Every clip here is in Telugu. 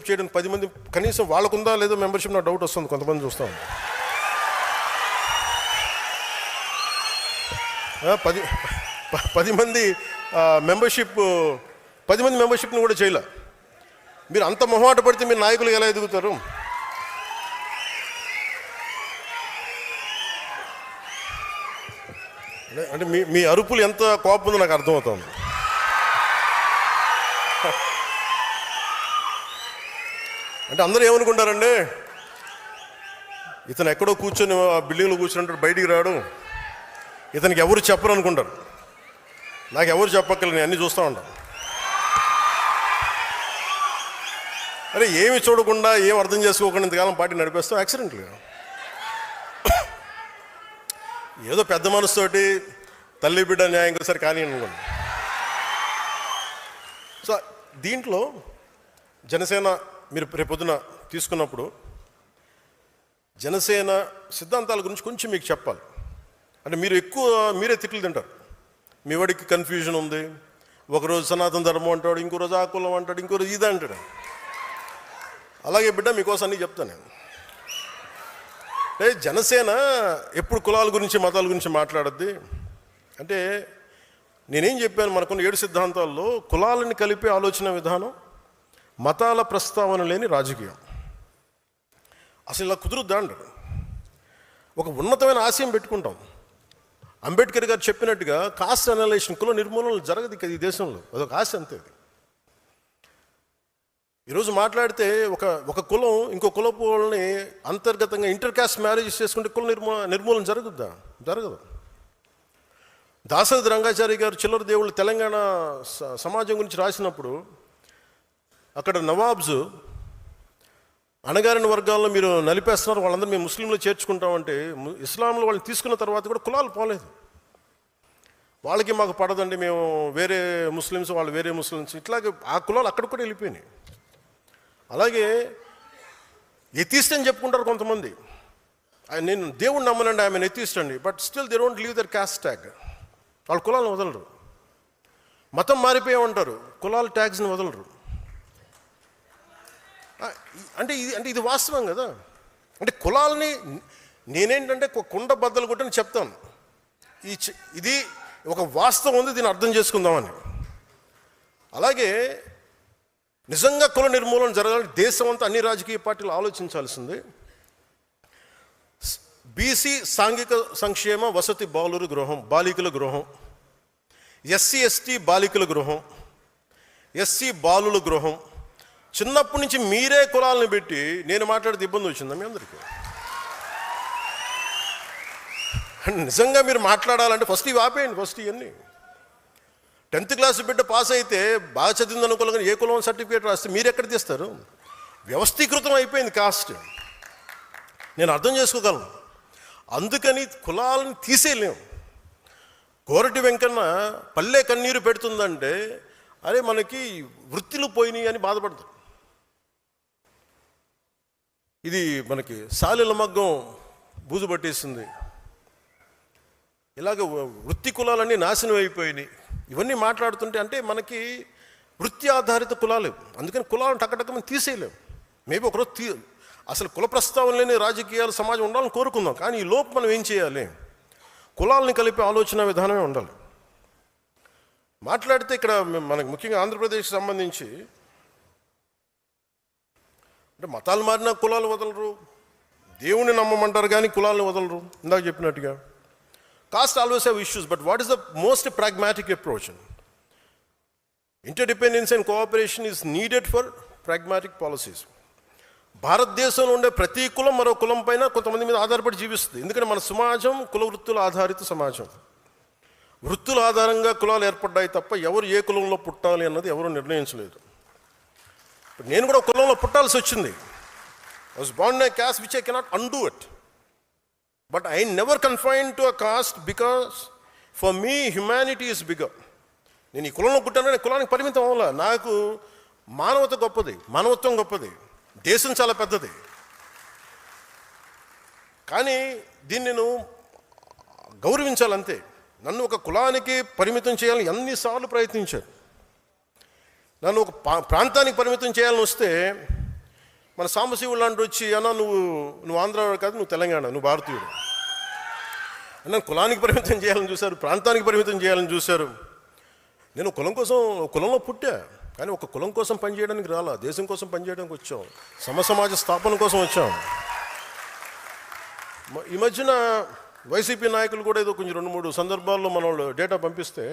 చేయడానికి 10 మంది కనీసం వాళ్ళకుందా లేదో మెంబర్షిప్, నాకు డౌట్ వస్తుంది. కొంతమంది చూస్తాం 10 మంది మెంబర్షిప్, 10 మంది మెంబర్షిప్ని కూడా చేయలే. మీరు అంత మొహమాట పడితే మీరు నాయకులు ఎలా ఎదుగుతారు? అంటే మీ అరుపులు ఎంత కోపం ఉందో నాకు అర్థమవుతుంది. అంటే అందరూ ఏమనుకుంటారండి, ఇతను ఎక్కడో కూర్చొని బిల్డింగ్లో కూర్చుంటాడు, బయటికి రాడు, ఇతనికి ఎవరు చెప్పరు అనుకుంటారు. నాకు ఎవరు చెప్పక్కర్లేదు, నేను అన్నీ చూస్తూ ఉంటాను. అరే ఏమి చూడకుండా ఏం అర్థం చేసుకోకుండా ఇంతకాలం పార్టీ నడిపేస్తాం యాక్సిడెంట్గా. ఏదో పెద్ద మనసుతోటి తల్లి బిడ్డ న్యాయం ఇంకోసారి కానీ అనుకోండి. సో దీంట్లో జనసేన మీరు రేపొద్దున తీసుకున్నప్పుడు జనసేన సిద్ధాంతాల గురించి కొంచెం మీకు చెప్పాలి. అంటే మీరే తిట్లు తింటారు. మీ వాడికి కన్ఫ్యూజన్ ఉంది, ఒకరోజు సనాతన ధర్మం అంటాడు, ఇంకో రోజు ఆ కులం అంటాడు, ఇంకో రోజు ఇదే అంటాడు. అలాగే బిడ్డ మీకోసం అన్నీ చెప్తాను నేను. అంటే జనసేన ఎప్పుడు కులాల గురించి మతాల గురించి మాట్లాడద్ది. అంటే నేనేం చెప్పాను, మనకున్న 7 సిద్ధాంతాల్లో కులాలని కలిపే ఆలోచన విధానం, మతాల ప్రస్తావన లేని రాజకీయం. అసలు ఇలా కుదురుద్దా అంటారు. ఒక ఉన్నతమైన ఆశయం పెట్టుకుంటాం. అంబేద్కర్ గారు చెప్పినట్టుగా కాస్ట్ అనలైజేషన్, కుల నిర్మూలన జరగదు ఈ దేశంలో. అదొక ఆశ అంతే. ఈరోజు మాట్లాడితే ఒక కులం ఇంకో కులపు వాళ్ళని అంతర్గతంగా ఇంటర్ కాస్ట్ మ్యారేజెస్ చేసుకుంటే కుల నిర్మూలన జరగదు. దాశరథి రంగాచారి గారు చిల్లర దేవుళ్ళు తెలంగాణ సమాజం గురించి రాసినప్పుడు అక్కడ నవాబ్స్ అణగారిన వర్గాల్లో మీరు నలిపేస్తున్నారు, వాళ్ళందరూ మేము ముస్లింలు చేర్చుకుంటామంటే ఇస్లాంలో వాళ్ళని తీసుకున్న తర్వాత కూడా కులాలు పోలేదు. వాళ్ళకి మాకు పడదండి, మేము వేరే ముస్లిమ్స్, వాళ్ళు వేరే ముస్లిమ్స్, ఇట్లాగే ఆ కులాలు అక్కడ కూడా వెళ్ళిపోయినాయి. అలాగే ఎథీస్ట్ అని చెప్పుకుంటారు కొంతమంది. నేను దేవుడిని నమ్మనండి, ఆమె ఎథీస్ట్ అండి, but still they don't leave their caste tag. వాళ్ళ కులాలను వదలరు. మతం మారిపోయామంటారు, కులాల ట్యాగ్స్ని వదలరు. అంటే ఇది వాస్తవం కదా. అంటే కులాలని నేనేంటంటే కుండ బద్దలు కొట్టని చెప్తాను. ఇది ఒక వాస్తవం ఉంది, దీన్ని అర్థం చేసుకుందామని. అలాగే నిజంగా కుల నిర్మూలన జరగాలని దేశం అంతా అన్ని రాజకీయ పార్టీలు ఆలోచించాల్సింది. బీసీ సాంఘిక సంక్షేమ వసతి బాలికల గృహం, ఎస్సీ ఎస్టీ బాలికల గృహం, ఎస్సీ బాలుల గృహం. చిన్నప్పటి నుంచి మీరే కులాలను పెట్టి నేను మాట్లాడితే ఇబ్బంది వచ్చిందా మీ అందరికీ? నిజంగా మీరు మాట్లాడాలంటే ఫస్ట్ ఇవి ఆపేయండి. ఫస్ట్ ఇవన్నీ 10th క్లాస్ బిడ్డ పాస్ అయితే బాగా చదివింది అనుకోవాలి, ఏ కులం సర్టిఫికేట్ రాస్తే మీరు ఎక్కడ తీస్తారు? వ్యవస్థీకృతం అయిపోయింది కాస్ట్. నేను అర్థం చేసుకోగలను. అందుకని కులాలను తీసేయలేము. కోరటి వెంకన్న పల్లె కన్నీరు పెడుతుందంటే అరే మనకి వృత్తులు పోయినాయి అని బాధపడతారు. ఇది మనకి సాలెల మగ్గం బూజు పట్టేసింది, ఇలాగ వృత్తి కులాలన్నీ నాశనం అయిపోయినాయి. ఇవన్నీ మాట్లాడుతుంటే అంటే మనకి వృత్తి ఆధారిత కులాలు. అందుకని కులాలను టక్కటక్కమని తీసేయలేము. మేబీ ఒకరోజు అసలు కుల ప్రస్తావన లేని రాజకీయాలు సమాజం ఉండాలని కోరుకుందాం. కానీ ఈ లోపు మనం ఏం చేయాలి? కులాలని కలిపే ఆలోచన విధానమే ఉండాలి. మాట్లాడితే ఇక్కడ మనకు ముఖ్యంగా ఆంధ్రప్రదేశ్కి సంబంధించి అంటే మతాలు మారినా కులాలు వదలరు, దేవుణ్ణి నమ్మమంటారు కానీ కులాలను వదలరు. ఇందాక చెప్పినట్టుగా caste always have issues, but what is the most pragmatic approach? Interdependence and cooperation is needed for pragmatic policies. భారతదేశంలో ఉండే ప్రతి కులం మరో కులం పైన కొంతమంది మీద ఆధారపడి జీవిస్తుంది. ఎందుకంటే మన సమాజం కుల వృత్తుల ఆధారిత సమాజం. వృత్తుల ఆధారంగా కులాలు ఏర్పడ్డాయి తప్ప ఎవరు ఏ కులంలో పుట్టాలి అన్నది ఎవరు నిర్ణయించలేదు. ఇప్పుడు నేను కూడా కులంలో పుట్టాల్సి వచ్చింది. I was born in a caste which I cannot undo it. But I never confined to a caste because for me humanity is bigger. నేను ఈ కులంలో పుట్టానని కులానికి పరిమితం అవ్వాలా. నాకు మానవత గొప్పది, మానవత్వం గొప్పది, దేశం చాలా పెద్దది. కానీ దీన్ని నేను గౌరవించాలంతే. నన్ను ఒక కులానికి పరిమితం చేయాలని ఎన్నిసార్లు ప్రయత్నించారు. నన్ను ఒక ప్రాంతానికి పరిమితం చేయాలని వస్తే మన సాంబశివుడు లాంటి వచ్చి అన్న నువ్వు ఆంధ్ర కాదు, నువ్వు తెలంగాణ, నువ్వు భారతీయుడు అన్న. కులానికి పరిమితం చేయాలని చూశారు, ప్రాంతానికి పరిమితం చేయాలని చూశారు. నేను కులంలో పుట్టా, కానీ ఒక కులం కోసం పనిచేయడానికి రాలా, దేశం కోసం పనిచేయడానికి వచ్చాం, సమాజ స్థాపన కోసం వచ్చాం. ఈ మధ్యన వైసీపీ నాయకులు కూడా ఏదో కొంచెం 2-3 సందర్భాల్లో మన వాళ్ళు డేటా పంపిస్తే,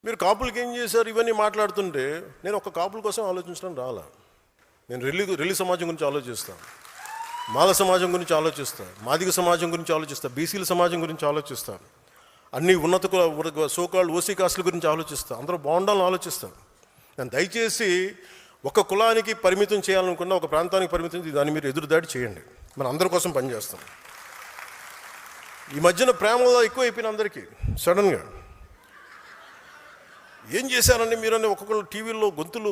మీరు కాపులకి ఏం చేశారు ఇవన్నీ మాట్లాడుతుంటే, నేను ఒక కాపుల కోసం ఆలోచించడం రాలా. నేను రెల్లి సమాజం గురించి ఆలోచిస్తాను, మాల సమాజం గురించి ఆలోచిస్తాను, మాదిగ సమాజం గురించి ఆలోచిస్తాను, బీసీల సమాజం గురించి ఆలోచిస్తాను, అన్ని ఉన్నత సోకాళ్ళు ఓసీ కాస్టుల గురించి ఆలోచిస్తాను, అందరూ బాగుండాలని ఆలోచిస్తాను. నేను దయచేసి ఒక కులానికి పరిమితం చేయాలనుకున్నా, ఒక ప్రాంతానికి పరిమితం దాన్ని మీరు ఎదురుదాడి చేయండి, మనం అందరి కోసం పనిచేస్తాం. ఈ మధ్యన ప్రేమలో ఎక్కువ అయిపోయిన అందరికీ సడన్గా ఏం చేశారండి మీరని ఒక్కొక్కరు టీవీల్లో గొంతులు